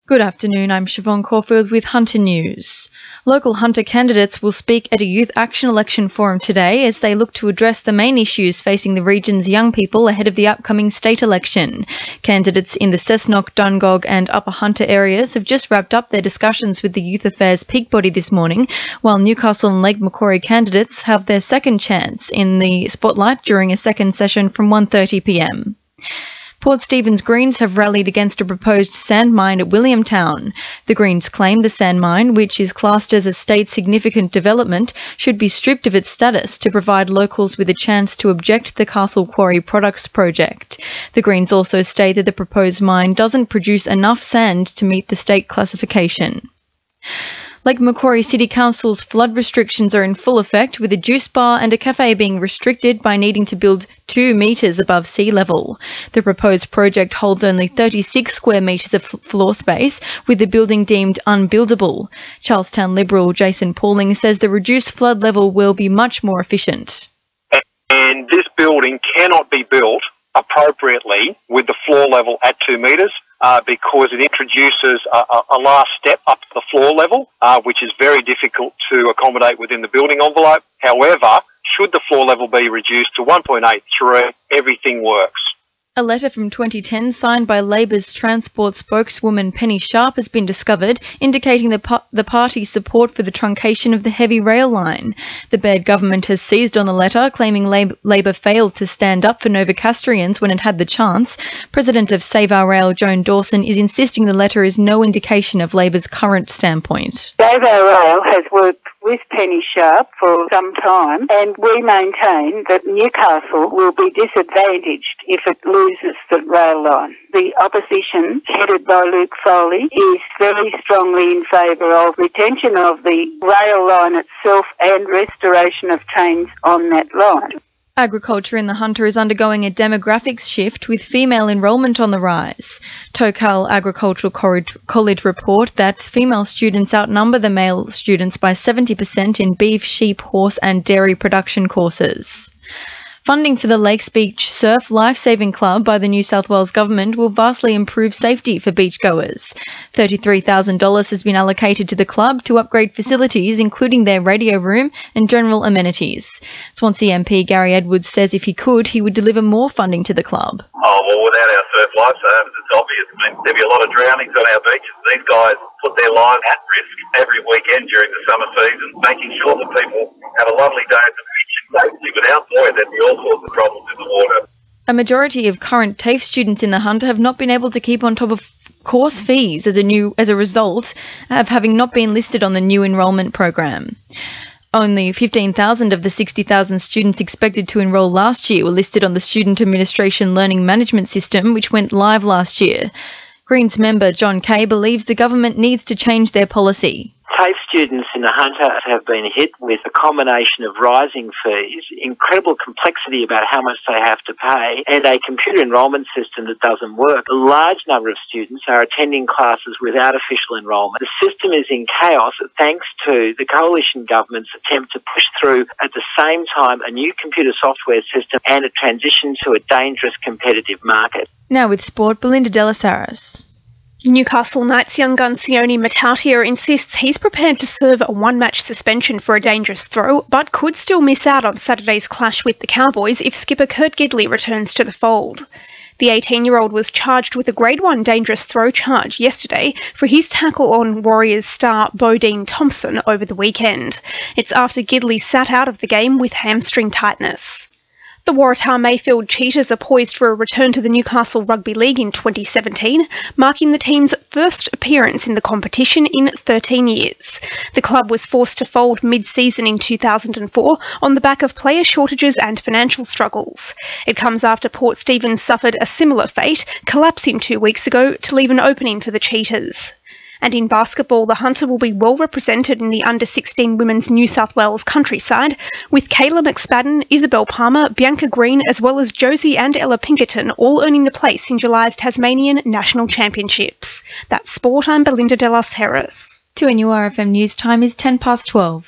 Good afternoon, I'm Siobhan Caulfield with Hunter News. Local Hunter candidates will speak at a Youth Action Election Forum today as they look to address the main issues facing the region's young people ahead of the upcoming state election. Candidates in the Cessnock, Dungog and Upper Hunter areas have just wrapped up their discussions with the Youth Affairs peak body this morning, while Newcastle and Lake Macquarie candidates have their second chance in the spotlight during a second session from 1:30 p.m. Port Stephens Greens have rallied against a proposed sand mine at Williamtown. The Greens claim the sand mine, which is classed as a state significant development, should be stripped of its status to provide locals with a chance to object to the Castle Quarry Products project. The Greens also state that the proposed mine doesn't produce enough sand to meet the state classification. Lake Macquarie City Council's flood restrictions are in full effect, with a juice bar and a cafe being restricted by needing to build 2 metres above sea level. The proposed project holds only 36 square metres of floor space, with the building deemed unbuildable. Charlestown Liberal Jason Pauling says the reduced flood level will be much more efficient. And this building cannot be built appropriately with the floor level at 2 metres. Because it introduces a last step up to the floor level, which is very difficult to accommodate within the building envelope. However, should the floor level be reduced to 1.83, everything works. A letter from 2010 signed by Labor's transport spokeswoman Penny Sharp has been discovered, indicating the party's support for the truncation of the heavy rail line. The Baird government has seized on the letter, claiming Labor failed to stand up for Novocastrians when it had the chance. President of Save Our Rail, Joan Dawson, is insisting the letter is no indication of Labor's current standpoint. Save Our Rail has worked with Penny Sharp for some time, and we maintain that Newcastle will be disadvantaged if it loses the rail line. The opposition, headed by Luke Foley, is very strongly in favour of retention of the rail line itself and restoration of trains on that line. Agriculture in the Hunter is undergoing a demographics shift, with female enrolment on the rise. Tocal Agricultural College report that female students outnumber the male students by 70% in beef, sheep, horse and dairy production courses. Funding for the Lakes Beach Surf Lifesaving Club by the New South Wales Government will vastly improve safety for beachgoers. $33,000 has been allocated to the club to upgrade facilities, including their radio room and general amenities. Swansea MP Gary Edwards says if he could, he would deliver more funding to the club. Well, without our surf lifesavers, it's obvious. I mean, there'd be a lot of drownings on our beaches. These guys put their lives at risk every weekend during the summer season, making sure that people have a lovely day at the beach safely. Without them, there'd be all sorts of problems in the water. A majority of current TAFE students in the Hunter have not been able to keep on top of course fees as a result of having not been listed on the new enrolment program. Only 15,000 of the 60,000 students expected to enrol last year were listed on the Student Administration Learning Management System, which went live last year. Greens member John Kay believes the government needs to change their policy. TAFE students in the Hunter have been hit with a combination of rising fees, incredible complexity about how much they have to pay, and a computer enrolment system that doesn't work. A large number of students are attending classes without official enrolment. The system is in chaos thanks to the coalition government's attempt to push through at the same time a new computer software system and a transition to a dangerous competitive market. Now with sport, Belinda Delasaris. Newcastle Knights young gun Sione Matautia insists he's prepared to serve a one-match suspension for a dangerous throw, but could still miss out on Saturday's clash with the Cowboys if skipper Kurt Gidley returns to the fold. The 18-year-old was charged with a Grade 1 dangerous throw charge yesterday for his tackle on Warriors star Bodine Thompson over the weekend. It's after Gidley sat out of the game with hamstring tightness. The Waratah Mayfield Cheetahs are poised for a return to the Newcastle Rugby League in 2017, marking the team's first appearance in the competition in 13 years. The club was forced to fold mid-season in 2004 on the back of player shortages and financial struggles. It comes after Port Stephens suffered a similar fate, collapsing 2 weeks ago to leave an opening for the Cheetahs. And in basketball, the Hunter will be well represented in the under-16 women's New South Wales countryside, with Kayla McSpadden, Isabel Palmer, Bianca Green, as well as Josie and Ella Pinkerton all earning a place in July's Tasmanian National Championships. That's sport. I'm Belinda Delas Harris. To NURFM News Time is 12:10.